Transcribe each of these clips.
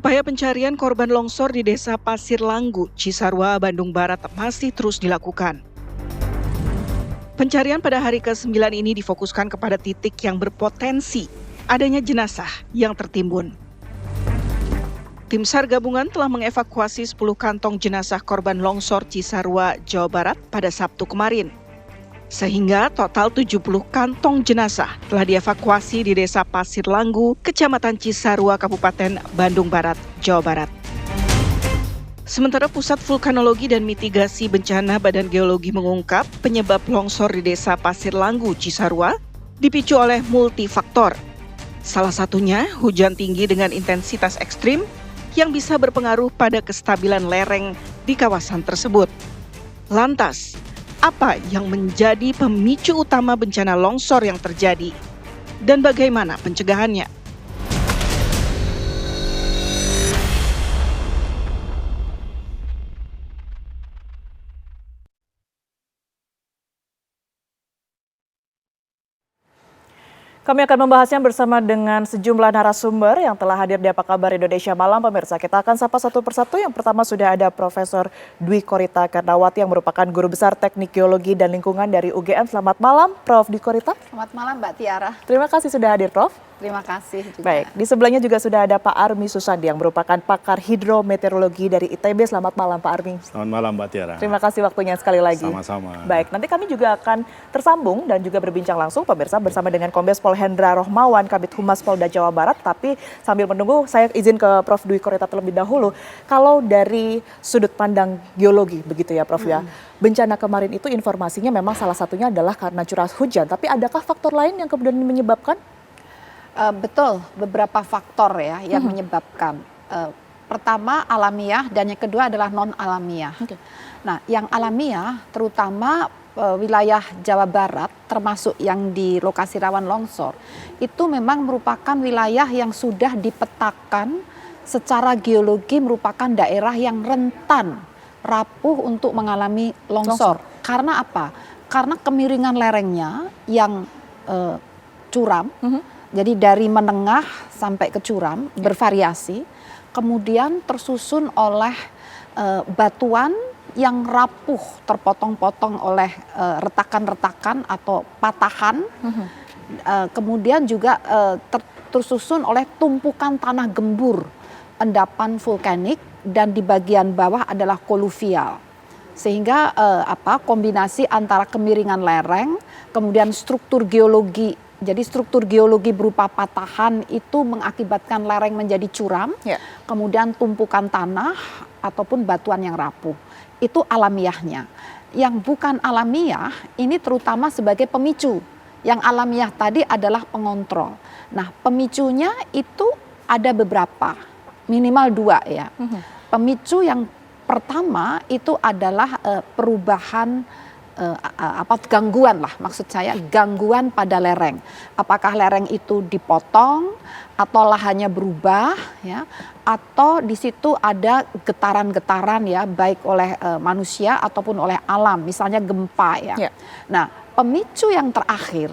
Upaya pencarian korban longsor di Desa Pasir Langgu, Cisarua, Bandung Barat masih terus dilakukan. Pencarian pada hari ke-9 ini difokuskan kepada titik yang berpotensi adanya jenazah yang tertimbun. Tim SAR gabungan telah mengevakuasi 10 kantong jenazah korban longsor Cisarua, Jawa Barat pada Sabtu kemarin. Sehingga total 70 kantong jenazah telah dievakuasi di Desa Pasir Langgu, Kecamatan Cisarua, Kabupaten Bandung Barat, Jawa Barat. Sementara Pusat Vulkanologi dan Mitigasi Bencana Badan Geologi mengungkap penyebab longsor di Desa Pasir Langgu, Cisarua dipicu oleh multifaktor. Salah satunya hujan tinggi dengan intensitas ekstrim yang bisa berpengaruh pada kestabilan lereng di kawasan tersebut. Lantas, apa yang menjadi pemicu utama bencana longsor yang terjadi? Dan bagaimana pencegahannya? Kami akan membahasnya bersama dengan sejumlah narasumber yang telah hadir di Apa Kabar Indonesia Malam, pemirsa. Kita akan sapa satu persatu. Yang pertama sudah ada Profesor Dwi Korita Karnawati yang merupakan Guru Besar Teknik Geologi dan Lingkungan dari UGM. Selamat malam, Prof. Dwi Korita. Selamat malam, Mbak Tiara. Terima kasih sudah hadir, Prof. Terima kasih juga. Baik, di sebelahnya juga sudah ada Pak Armi Susandi yang merupakan pakar hidrometeorologi dari ITB. Selamat malam, Pak Armi. Selamat malam, Mbak Tiara. Terima kasih waktunya sekali lagi. Sama-sama. Baik, nanti kami juga akan tersambung dan juga berbincang langsung, pemirsa, bersama dengan Kombes Pol Hendra Rohmawan, Kabid Humas Polda Jawa Barat. Tapi sambil menunggu, saya izin ke Prof. Dwi Korita terlebih dahulu. Kalau dari sudut pandang geologi, begitu ya, Prof. Ya, bencana kemarin itu informasinya memang salah satunya adalah karena curah hujan. Tapi adakah faktor lain yang kemudian menyebabkan? Betul, beberapa faktor ya yang menyebabkan. Pertama alamiah dan yang kedua adalah non alamiah. Okay. Nah, yang alamiah terutama wilayah Jawa Barat termasuk yang di lokasi rawan longsor itu memang merupakan wilayah yang sudah dipetakan secara geologi merupakan daerah yang rentan rapuh untuk mengalami longsor. Karena apa? Karena kemiringan lerengnya yang curam. Jadi dari menengah sampai ke curam bervariasi, kemudian tersusun oleh batuan yang rapuh, terpotong-potong oleh retakan-retakan atau patahan, kemudian juga tersusun oleh tumpukan tanah gembur, endapan vulkanik, dan di bagian bawah adalah koluvial. Sehingga kombinasi antara kemiringan lereng, kemudian struktur geologi. Jadi struktur geologi berupa patahan itu mengakibatkan lereng menjadi curam, kemudian tumpukan tanah ataupun batuan yang rapuh. Itu alamiahnya. Yang bukan alamiah ini terutama sebagai pemicu. Yang alamiah tadi adalah pengontrol. Nah, pemicunya itu ada beberapa, minimal 2 ya. Pemicu yang pertama itu adalah perubahan gangguan lah, maksud saya gangguan pada lereng. Apakah lereng itu dipotong atau lahannya berubah ya, atau di situ ada getaran-getaran ya, baik oleh manusia ataupun oleh alam, misalnya gempa ya. Nah, pemicu yang terakhir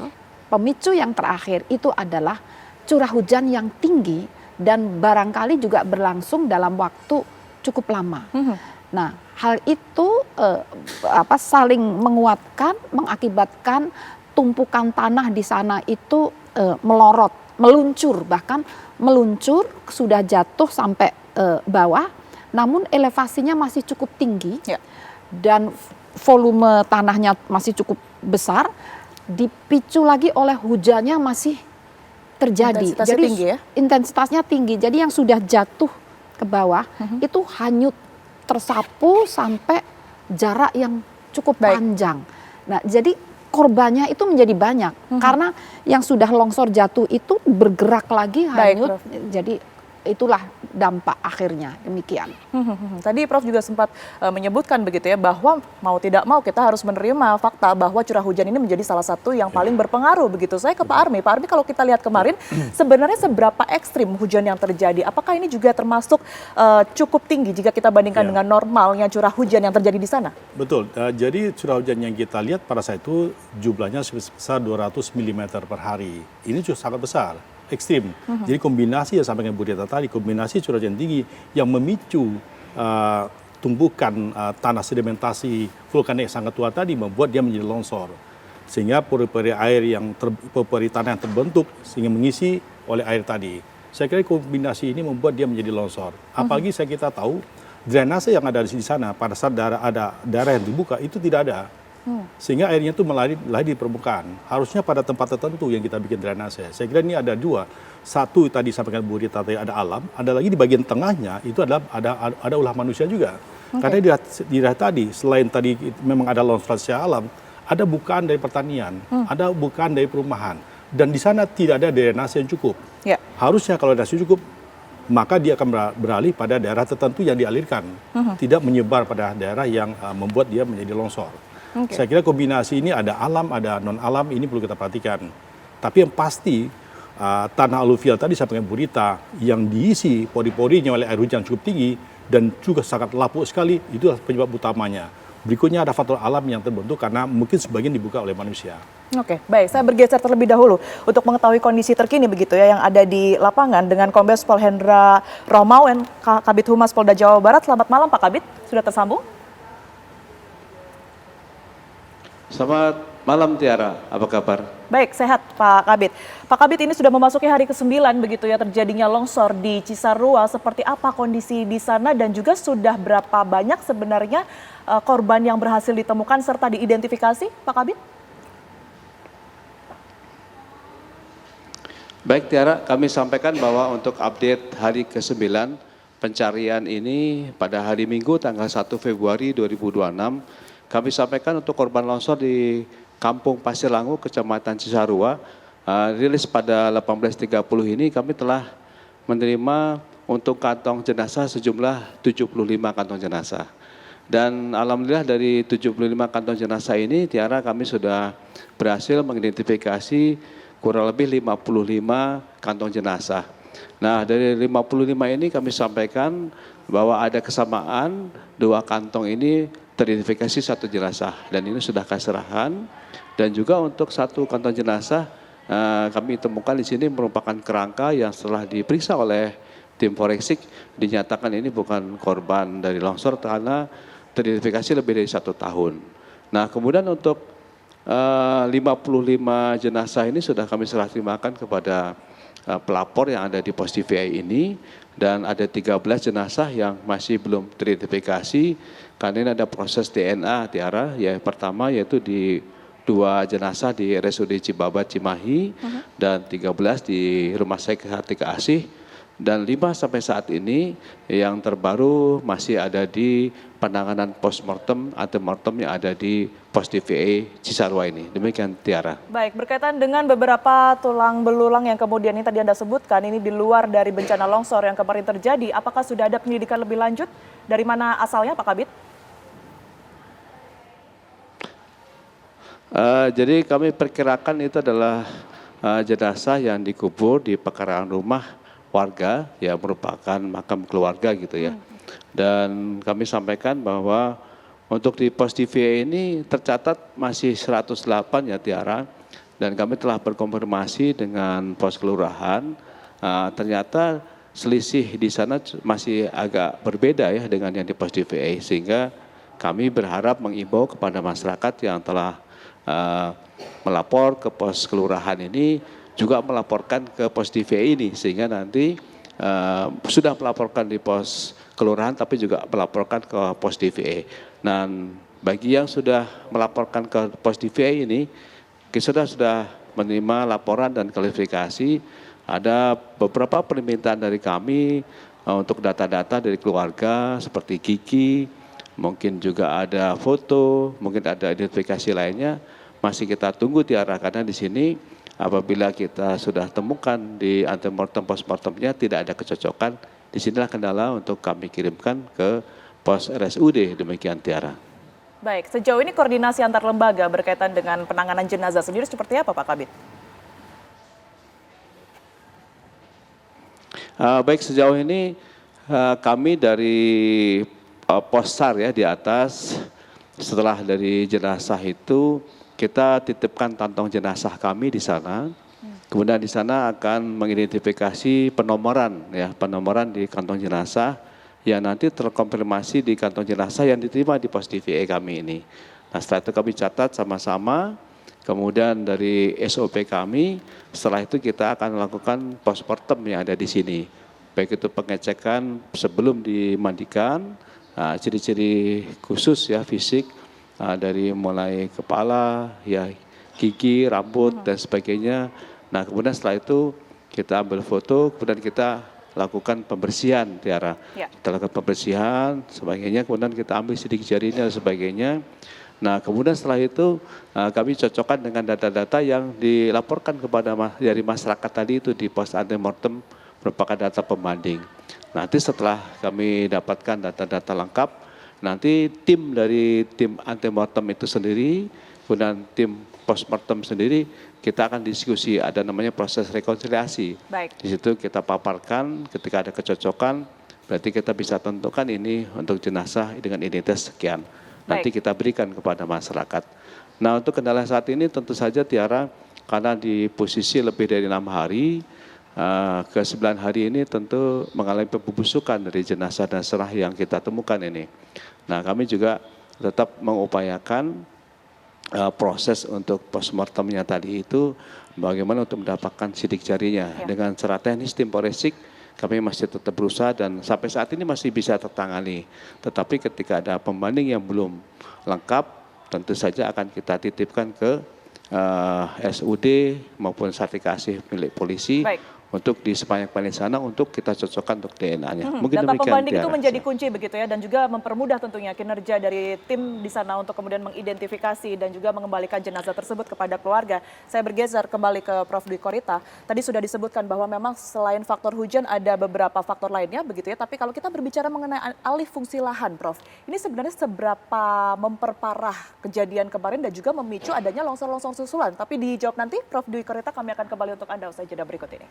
itu adalah curah hujan yang tinggi dan barangkali juga berlangsung dalam waktu cukup lama. Nah, hal itu saling menguatkan, mengakibatkan tumpukan tanah di sana itu melorot, bahkan meluncur sudah jatuh sampai bawah, namun elevasinya masih cukup tinggi dan volume tanahnya masih cukup besar, dipicu lagi oleh hujannya masih terjadi. Intensitasnya tinggi ya? Intensitasnya tinggi, jadi yang sudah jatuh ke bawah itu hanyut, tersapu sampai jarak yang cukup panjang. Nah, jadi korbannya itu menjadi banyak karena yang sudah longsor jatuh itu bergerak lagi hanyut. Jadi itulah dampak akhirnya, demikian. Tadi Prof juga sempat menyebutkan begitu ya, bahwa mau tidak mau kita harus menerima fakta bahwa curah hujan ini menjadi salah satu yang paling berpengaruh begitu. Saya ke Pak Armi. Pak Armi, kalau kita lihat kemarin sebenarnya seberapa ekstrim hujan yang terjadi? Apakah ini juga termasuk cukup tinggi jika kita bandingkan dengan normalnya curah hujan yang terjadi di sana? Betul, jadi curah hujan yang kita lihat pada saat itu jumlahnya sebesar 200 mm per hari. Ini sangat besar. ekstrim. Jadi kombinasi yang sampai dengan Bu Rita tadi, kombinasi curah hujan tinggi yang memicu tumbukan tanah sedimentasi vulkanik sangat tua tadi membuat dia menjadi longsor. Sehingga pori-pori air pori tanah yang terbentuk sehingga mengisi oleh air tadi. Saya kira kombinasi ini membuat dia menjadi longsor. Apalagi kita tahu drainase yang ada di sana pada saat ada daerah yang dibuka itu tidak ada. Sehingga airnya itu melari di permukaan. Harusnya pada tempat tertentu yang kita bikin drainase. Saya kira ini ada dua. Satu tadi sampaikan Bu Rita tadi ada alam, ada lagi di bagian tengahnya itu ada ulah manusia juga. Karena di daerah tadi selain tadi memang ada longsor secara alam, ada bukaan dari pertanian, ada bukaan dari perumahan. Dan di sana tidak ada drainase yang cukup. Ya. Harusnya kalau drainase cukup, maka dia akan beralih pada daerah tertentu yang dialirkan. Tidak menyebar pada daerah yang membuat dia menjadi longsor. Saya kira kombinasi ini ada alam, ada non-alam, ini perlu kita perhatikan. Tapi yang pasti, tanah aluvial tadi sampai dengan Bu Rita, yang diisi pori-porinya oleh air hujan cukup tinggi, dan juga sangat lapuk sekali, itu penyebab utamanya. Berikutnya ada faktor alam yang terbentuk karena mungkin sebagian dibuka oleh manusia. Oke, baik. Saya bergeser terlebih dahulu untuk mengetahui kondisi terkini begitu ya yang ada di lapangan dengan Kombes Pol Hendra Rohmawan, Kabid Humas Polda Jawa Barat. Selamat malam Pak Kabid, sudah tersambung? Selamat malam Tiara, apa kabar? Baik, sehat Pak Kabid. Pak Kabid, ini sudah memasuki hari ke-9 begitu ya terjadinya longsor di Cisarua. Seperti apa kondisi di sana dan juga sudah berapa banyak sebenarnya korban yang berhasil ditemukan serta diidentifikasi Pak Kabid? Baik Tiara, kami sampaikan bahwa untuk update hari ke-9 pencarian ini pada hari Minggu tanggal 1 Februari 2026 kami sampaikan untuk korban longsor di Kampung Pasir Langu, Kecamatan Cisarua, rilis pada 18.30 ini kami telah menerima untuk kantong jenazah sejumlah 75 kantong jenazah. Dan alhamdulillah dari 75 kantong jenazah ini, Tiara, kami sudah berhasil mengidentifikasi kurang lebih 55 kantong jenazah. Nah, dari 55 ini kami sampaikan bahwa ada kesamaan 2 kantong ini teridentifikasi 1 jenazah dan ini sudah keserahan. Dan juga untuk 1 kantong jenazah kami temukan di sini merupakan kerangka yang setelah diperiksa oleh tim forensik dinyatakan ini bukan korban dari longsor karena teridentifikasi lebih dari 1 tahun. Nah, kemudian untuk 55 jenazah ini sudah kami serah terimakan kepada pelapor yang ada di pos TVI ini dan ada 13 jenazah yang masih belum teridentifikasi karena ini ada proses DNA Tiara. Yang pertama yaitu di 2 jenazah di RSUD Cibabat Cimahi dan 13 di Rumah Sakit Kartika Asih dan 5 sampai saat ini yang terbaru masih ada di penanganan postmortem antemortem yang ada di pos TVI Cisarua ini. Demikian Tiara. Baik, berkaitan dengan beberapa tulang belulang yang kemudian ini tadi Anda sebutkan, ini di luar dari bencana longsor yang kemarin terjadi, apakah sudah ada penyelidikan lebih lanjut? Dari mana asalnya Pak Kabid? Jadi kami perkirakan itu adalah jenazah yang dikubur di pekarangan rumah warga, ya merupakan makam keluarga gitu ya. Dan kami sampaikan bahwa untuk di pos TVI ini tercatat masih 108 ya Tiara. Dan kami telah berkonfirmasi dengan pos kelurahan, ternyata selisih di sana masih agak berbeda ya dengan yang di pos TVI. Sehingga kami berharap mengimbau kepada masyarakat yang telah melapor ke pos kelurahan ini juga melaporkan ke pos TVI ini sehingga nanti sudah melaporkan di pos kelurahan tapi juga melaporkan ke pos TVI. Dan bagi yang sudah melaporkan ke pos TVI ini kita sudah menerima laporan dan klarifikasi. Ada beberapa permintaan dari kami untuk data-data dari keluarga seperti gigi, mungkin juga ada foto, mungkin ada identifikasi lainnya. Masih kita tunggu Tiara karena di sini apabila kita sudah temukan di antemortem postmortemnya tidak ada kecocokan, disinilah kendala untuk kami kirimkan ke pos RSUD. Demikian Tiara. Baik, sejauh ini koordinasi antar lembaga berkaitan dengan penanganan jenazah sendiri seperti apa Pak Kabid? Baik, sejauh ini kami dari pos SAR ya di atas, setelah dari jenazah itu kita titipkan kantong jenazah kami di sana Kemudian di sana akan mengidentifikasi penomoran di kantong jenazah yang nanti terkonfirmasi di kantong jenazah yang diterima di pos DVA kami ini. Nah, setelah itu kami catat sama-sama, kemudian dari SOP kami, setelah itu kita akan melakukan postmortem yang ada di sini. Baik itu pengecekan sebelum dimandikan, ciri-ciri khusus ya fisik, dari mulai kepala, ya gigi, rambut dan sebagainya. Nah, kemudian setelah itu kita ambil foto, kemudian kita lakukan pembersihan, Tiara. Ya. Kita lakukan pembersihan, sebagainya, kemudian kita ambil sidik jarinya dan sebagainya. Nah, kemudian setelah itu kami cocokkan dengan data-data yang dilaporkan kepada dari masyarakat tadi itu di pos antemortem merupakan data pembanding. Nanti setelah kami dapatkan data-data lengkap, nanti tim dari tim antemortem itu sendiri, kemudian tim postmortem sendiri, kita akan diskusi, ada namanya proses rekonsiliasi. Baik. Di situ kita paparkan, ketika ada kecocokan, berarti kita bisa tentukan ini untuk jenazah dengan identitas sekian. Nanti kita berikan kepada masyarakat. Nah, untuk kendala saat ini tentu saja Tiara, karena di posisi lebih dari 6 hari, ke 9 hari ini tentu mengalami pembusukan dari jenazah dan serah yang kita temukan ini. Nah, kami juga tetap mengupayakan proses untuk postmortemnya tadi itu bagaimana untuk mendapatkan sidik jarinya. Ya. Dengan secara teknis tim forensik kami masih tetap berusaha dan sampai saat ini masih bisa tertangani. Tetapi ketika ada pembanding yang belum lengkap, tentu saja akan kita titipkan ke SUD maupun saksi kasih milik polisi. Baik. Untuk di sepanjang sana untuk kita cocokkan untuk DNA-nya. Mungkin Data demikian, pembanding itu Tiara. menjadi kunci begitu ya, dan juga mempermudah tentunya kinerja dari tim di sana untuk kemudian mengidentifikasi dan juga mengembalikan jenazah tersebut kepada keluarga. Saya bergeser kembali ke Prof. Dwi Korita. Tadi sudah disebutkan bahwa memang selain faktor hujan ada beberapa faktor lainnya begitu ya. Tapi kalau kita berbicara mengenai alih fungsi lahan, Prof, ini sebenarnya seberapa memperparah kejadian kemarin dan juga memicu adanya longsor-longsor susulan. Tapi dijawab nanti, Prof. Dwi Korita, kami akan kembali untuk Anda usai jeda berikut ini.